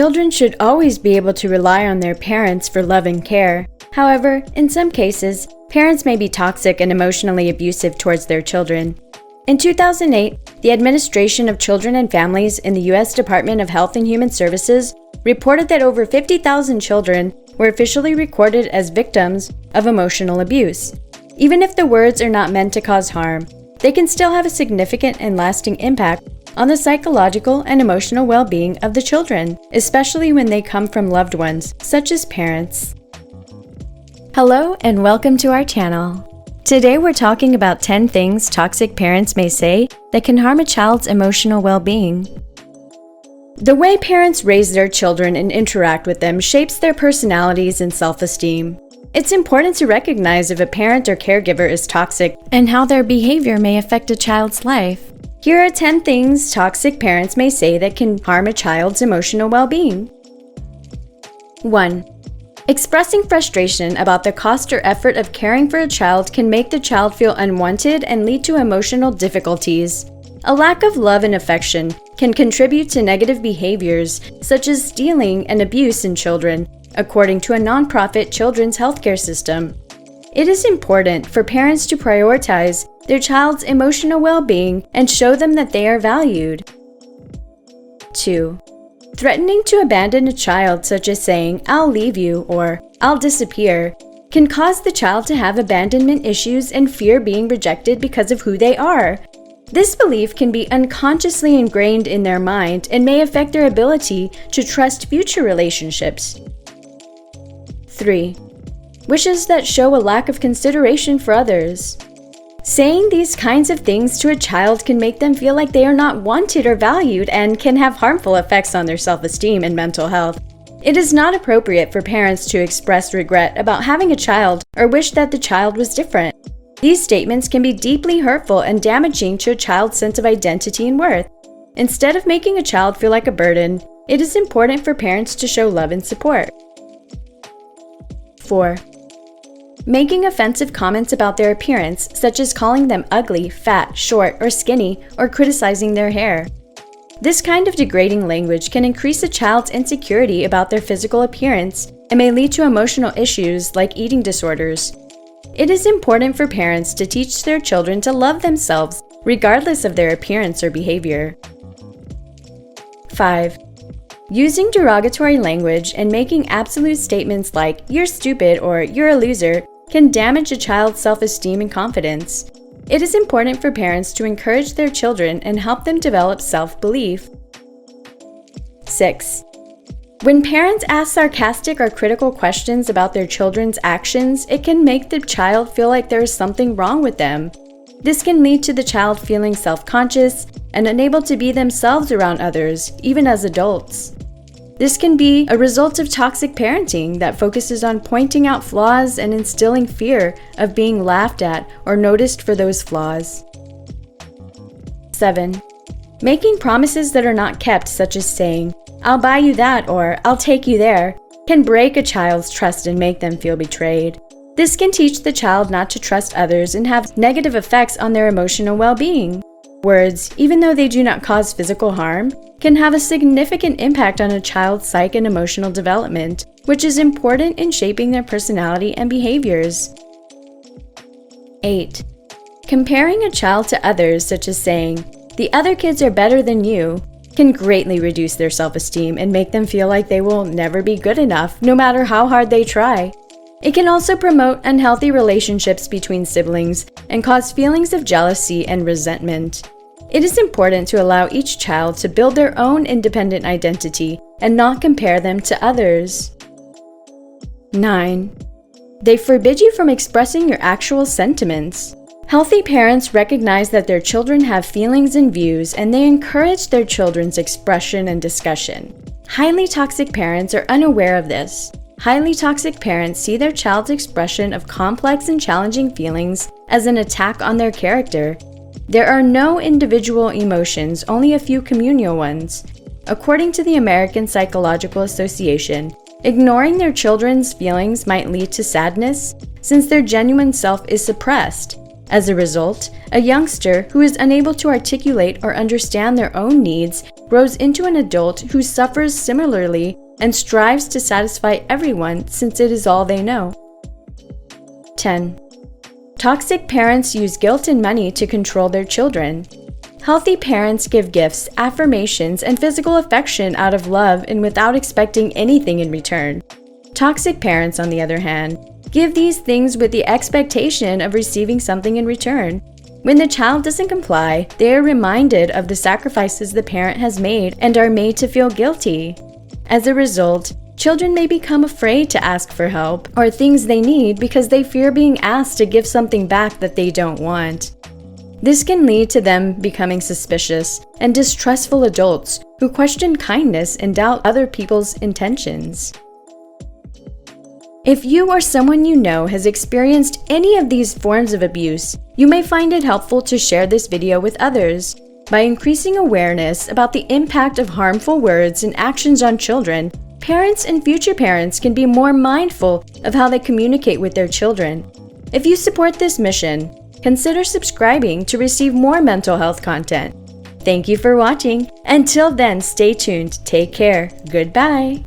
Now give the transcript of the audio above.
Children should always be able to rely on their parents for love and care. However, in some cases, parents may be toxic and emotionally abusive towards their children. In 2008, the Administration of Children and Families in the U.S. Department of Health and Human Services reported that over 50,000 children were officially recorded as victims of emotional abuse. Even if the words are not meant to cause harm, they can still have a significant and lasting impact on the psychological and emotional well-being of the children, especially when they come from loved ones, such as parents. Hello and welcome to our channel. Today we're talking about 10 things toxic parents may say that can harm a child's emotional well-being. The way parents raise their children and interact with them shapes their personalities and self-esteem. It's important to recognize if a parent or caregiver is toxic and how their behavior may affect a child's life. Here are 10 things toxic parents may say that can harm a child's emotional well-being. 1. Expressing frustration about the cost or effort of caring for a child can make the child feel unwanted and lead to emotional difficulties. A lack of love and affection can contribute to negative behaviors such as stealing and abuse in children, according to a nonprofit children's healthcare system. It is important for parents to prioritize their child's emotional well-being and show them that they are valued. 2. Threatening to abandon a child, such as saying, "I'll leave you" or "I'll disappear," can cause the child to have abandonment issues and fear being rejected because of who they are. This belief can be unconsciously ingrained in their mind and may affect their ability to trust future relationships. 3. Wishes that show a lack of consideration for others. Saying these kinds of things to a child can make them feel like they are not wanted or valued and can have harmful effects on their self-esteem and mental health. It is not appropriate for parents to express regret about having a child or wish that the child was different. These statements can be deeply hurtful and damaging to a child's sense of identity and worth. Instead of making a child feel like a burden, it is important for parents to show love and support. 4. Making offensive comments about their appearance, such as calling them ugly, fat, short, or skinny, or criticizing their hair. This kind of degrading language can increase a child's insecurity about their physical appearance and may lead to emotional issues like eating disorders. It is important for parents to teach their children to love themselves, regardless of their appearance or behavior. 5. Using derogatory language and making absolute statements like, "You're stupid" or "You're a loser" can damage a child's self-esteem and confidence. It is important for parents to encourage their children and help them develop self-belief. 6. When parents ask sarcastic or critical questions about their children's actions, it can make the child feel like there is something wrong with them. This can lead to the child feeling self-conscious and unable to be themselves around others, even as adults. This can be a result of toxic parenting that focuses on pointing out flaws and instilling fear of being laughed at or noticed for those flaws. 7. Making promises that are not kept, such as saying, "I'll buy you that" or "I'll take you there," can break a child's trust and make them feel betrayed. This can teach the child not to trust others and have negative effects on their emotional well-being. Words, even though they do not cause physical harm, can have a significant impact on a child's psyche and emotional development, which is important in shaping their personality and behaviors. 8. Comparing a child to others, such as saying, "The other kids are better than you," can greatly reduce their self-esteem and make them feel like they will never be good enough, no matter how hard they try. It can also promote unhealthy relationships between siblings and cause feelings of jealousy and resentment. It is important to allow each child to build their own independent identity and not compare them to others. 9. They forbid you from expressing your actual sentiments. Healthy parents recognize that their children have feelings and views, and they encourage their children's expression and discussion. Highly toxic parents are unaware of this. Highly toxic parents see their child's expression of complex and challenging feelings as an attack on their character. There are no individual emotions, only a few communal ones. According to the American Psychological Association, ignoring their children's feelings might lead to sadness, since their genuine self is suppressed. As a result, a youngster who is unable to articulate or understand their own needs grows into an adult who suffers similarly and strives to satisfy everyone since it is all they know. 10. Toxic parents use guilt and money to control their children. Healthy parents give gifts, affirmations, and physical affection out of love and without expecting anything in return. Toxic parents, on the other hand, give these things with the expectation of receiving something in return. When the child doesn't comply, they are reminded of the sacrifices the parent has made and are made to feel guilty. As a result, children may become afraid to ask for help or things they need because they fear being asked to give something back that they don't want. This can lead to them becoming suspicious and distrustful adults who question kindness and doubt other people's intentions. If you or someone you know has experienced any of these forms of abuse, you may find it helpful to share this video with others. By increasing awareness about the impact of harmful words and actions on children, parents and future parents can be more mindful of how they communicate with their children. If you support this mission, consider subscribing to receive more mental health content. Thank you for watching. Until then, stay tuned, take care, goodbye.